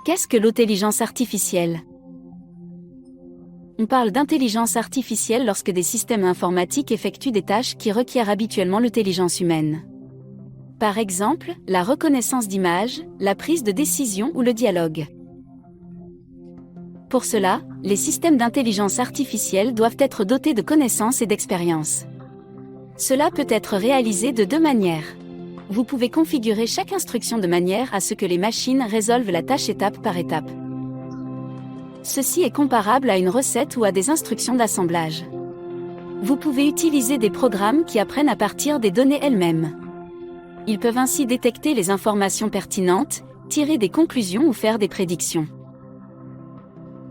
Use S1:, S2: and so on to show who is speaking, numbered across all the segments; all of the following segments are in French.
S1: Qu'est-ce que l'intelligence artificielle? On parle d'intelligence artificielle lorsque des systèmes informatiques effectuent des tâches qui requièrent habituellement l'intelligence humaine. Par exemple, la reconnaissance d'images, la prise de décision ou le dialogue. Pour cela, les systèmes d'intelligence artificielle doivent être dotés de connaissances et d'expérience. Cela peut être réalisé de deux manières. Vous pouvez configurer chaque instruction de manière à ce que les machines résolvent la tâche étape par étape. Ceci est comparable à une recette ou à des instructions d'assemblage. Vous pouvez utiliser des programmes qui apprennent à partir des données elles-mêmes. Ils peuvent ainsi détecter les informations pertinentes, tirer des conclusions ou faire des prédictions.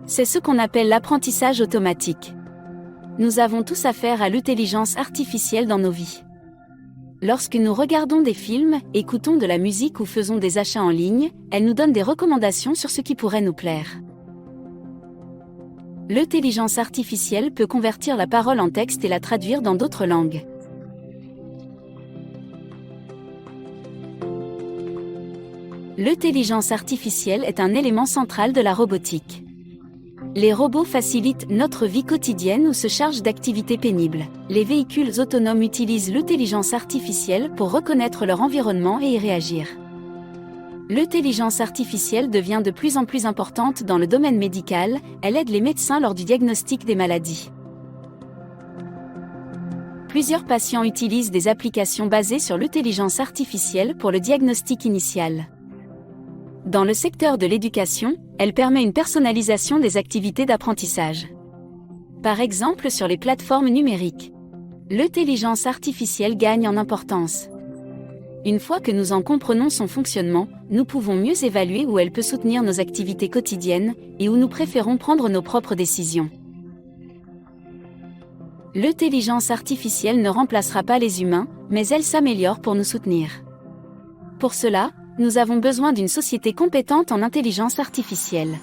S1: C'est ce qu'on appelle l'apprentissage automatique. Nous avons tous affaire à l'intelligence artificielle dans nos vies. Lorsque nous regardons des films, écoutons de la musique ou faisons des achats en ligne, elle nous donne des recommandations sur ce qui pourrait nous plaire. L'intelligence artificielle peut convertir la parole en texte et la traduire dans d'autres langues. L'intelligence artificielle est un élément central de la robotique. Les robots facilitent notre vie quotidienne ou se chargent d'activités pénibles. Les véhicules autonomes utilisent l'intelligence artificielle pour reconnaître leur environnement et y réagir. L'intelligence artificielle devient de plus en plus importante dans le domaine médical, elle aide les médecins lors du diagnostic des maladies. Plusieurs patients utilisent des applications basées sur l'intelligence artificielle pour le diagnostic initial. Dans le secteur de l'éducation, elle permet une personnalisation des activités d'apprentissage. Par exemple sur les plateformes numériques. L'intelligence artificielle gagne en importance. Une fois que nous en comprenons son fonctionnement, nous pouvons mieux évaluer où elle peut soutenir nos activités quotidiennes et où nous préférons prendre nos propres décisions. L'intelligence artificielle ne remplacera pas les humains, mais elle s'améliore pour nous soutenir. Pour cela, nous avons besoin d'une société compétente en intelligence artificielle.